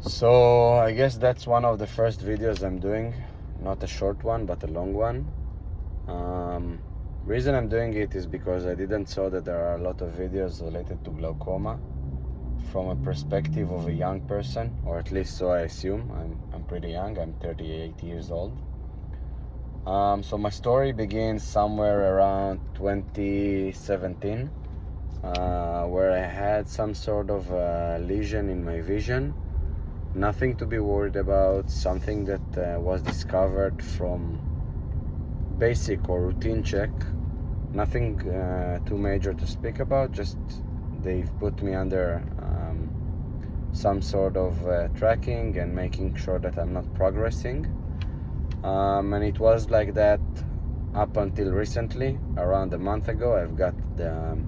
So I guess that's one of the first videos I'm doing, not a short one but a long one. Reason I'm doing it is because I didn't saw that there are a lot of videos related to glaucoma from a perspective of a young person, or at least so I assume. I'm pretty young, I'm 38 years old. So my story begins somewhere around 2017, where I had some sort of lesion in my vision. Nothing to be worried about, something that was discovered from basic or routine check. Nothing too major to speak about, just they've put me under some sort of tracking and making sure that I'm not progressing. And it was like that up until recently. Around a month ago, I've got the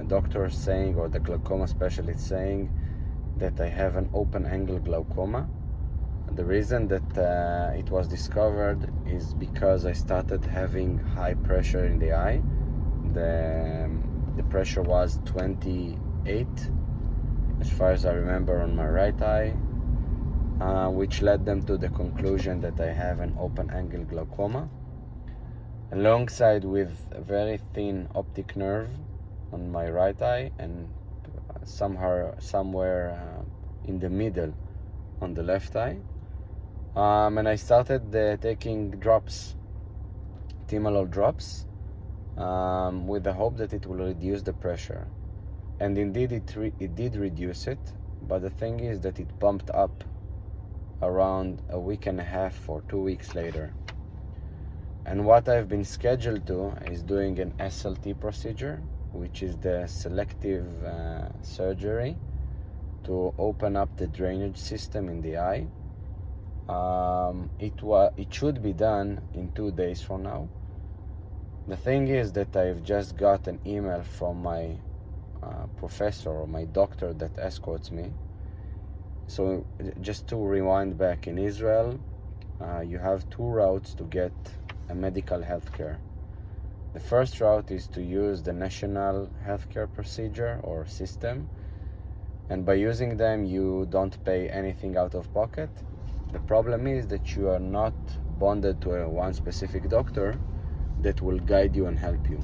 doctor saying, or the glaucoma specialist saying, that I have an open-angle glaucoma. The reason that it was discovered is because I started having high pressure in the eye. The pressure was 28, as far as I remember, on my right eye, which led them to the conclusion that I have an open-angle glaucoma, alongside with a very thin optic nerve on my right eye, and somewhere in the middle on the left eye. And I started taking drops, timolol drops, with the hope that it will reduce the pressure. And indeed it did reduce it, but the thing is that it bumped up around a week and a half or 2 weeks later. And what I've been scheduled to is doing an SLT procedure, which is the selective surgery to open up the drainage system in the eye. It should be done in 2 days from now. The thing is that I've just got an email from my professor, or my doctor that escorts me. So just to rewind back, in Israel, you have 2 routes to get a medical health care. The first route is to use the national healthcare procedure or system, and by using them you don't pay anything out of pocket. The problem is that you are not bonded to one specific doctor that will guide you and help you.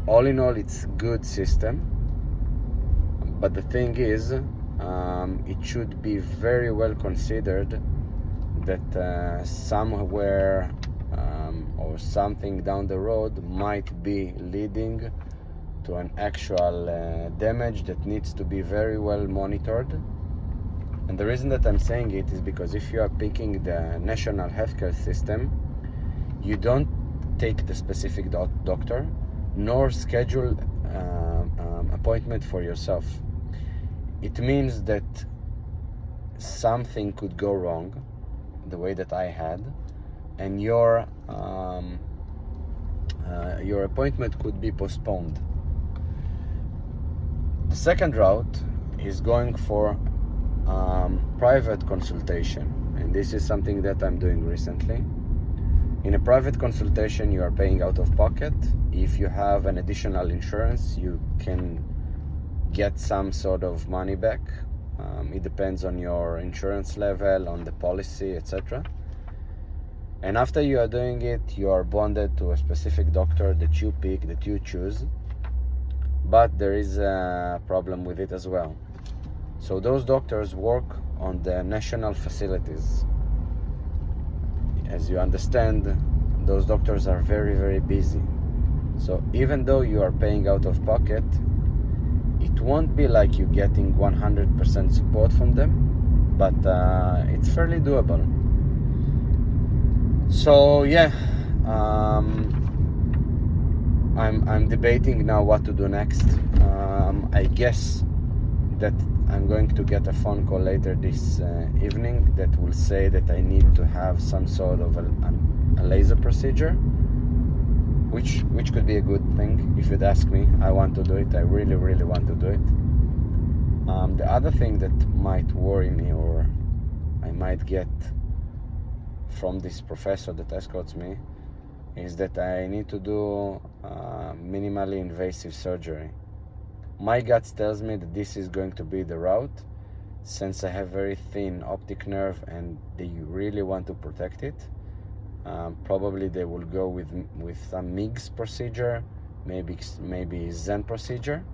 All in all, it's a good system, but the thing is, it should be very well considered that somewhere or something down the road might be leading to an actual damage that needs to be very well monitored. And the reason that I'm saying it is because if you are picking the national healthcare system, you don't take the specific doctor, nor schedule appointment for yourself. It means that something could go wrong, the way that I had, and your appointment could be postponed. The second route is going for private consultation, and this is something that I'm doing recently. In a private consultation, you are paying out of pocket. If you have an additional insurance, you can get some sort of money back. It depends on your insurance level, on the policy, etc. And after you are doing it, you are bonded to a specific doctor that you pick, that you choose. But there is a problem with it as well. So those doctors work on the national facilities. As you understand, those doctors are very, very busy. So even though you are paying out of pocket, it won't be like you're getting 100% support from them, but it's fairly doable. So yeah, I'm debating now what to do next. I guess that I'm going to get a phone call later this evening that will say that I need to have some sort of a laser procedure, which could be a good thing if you'd ask me. I want to do it. I really, really want to do it. The other thing that might worry me, or I might get from this professor that escorts me, is that I need to do minimally invasive surgery. My gut tells me that this is going to be the route, since I have very thin optic nerve and they really want to protect it. Probably they will go with some MIGS procedure, maybe Zen procedure,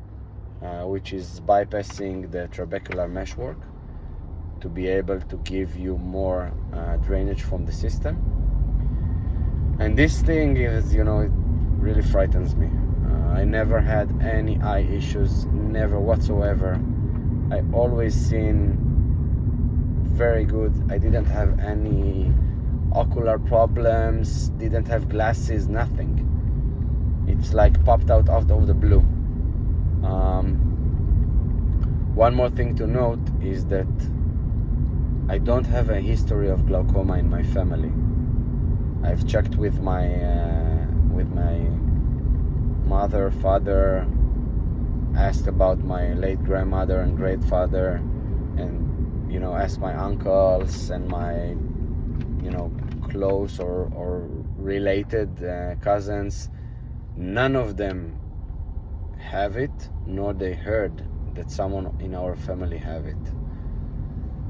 which is bypassing the trabecular meshwork to be able to give you more drainage from the system. And this thing is, it really frightens me. I never had any eye issues, never whatsoever. I always seen very good. I didn't have any ocular problems, didn't have glasses, nothing. It's like popped out of the blue. One more thing to note is that I don't have a history of glaucoma in my family. I've checked with my mother, father, asked about my late grandmother and great father, and asked my uncles and my close or related cousins. None of them have it, nor they heard that someone in our family have it.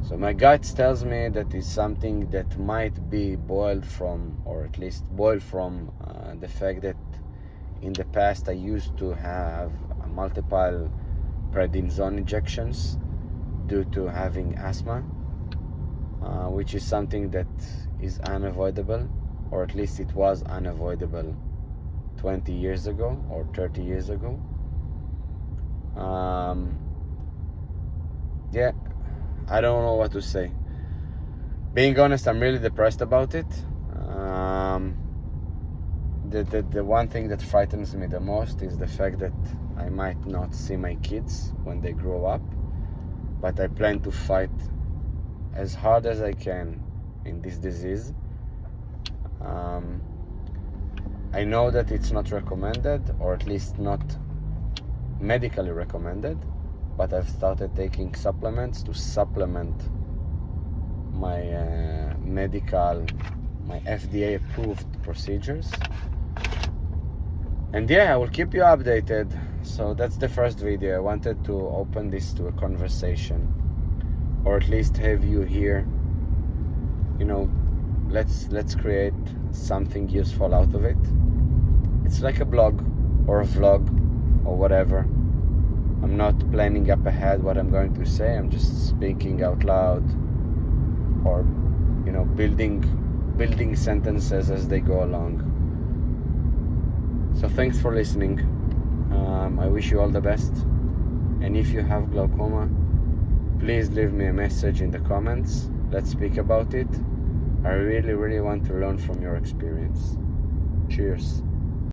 So my gut tells me that it's something that might be boiled from, or at least boiled from the fact that in the past I used to have multiple prednisone injections due to having asthma, which is something that is unavoidable, or at least it was unavoidable 20 years ago or 30 years ago. Yeah, I don't know what to say. Being honest, I'm really depressed about it. The one thing that frightens me the most is the fact that I might not see my kids when they grow up, but I plan to fight as hard as I can in this disease. I know that it's not recommended, or at least not medically recommended, but I've started taking supplements to supplement my my FDA approved procedures. And yeah, I will keep you updated. So that's the first video. I wanted to open this to a conversation, or at least have you here. Let's create something useful out of it. It's like a blog or a vlog or whatever. I'm not planning up ahead what I'm going to say. I'm just speaking out loud, or building sentences as they go along. So thanks for listening. I wish you all the best. And if you have glaucoma, please leave me a message in the comments. Let's speak about it. I really want to learn from your experience. Cheers.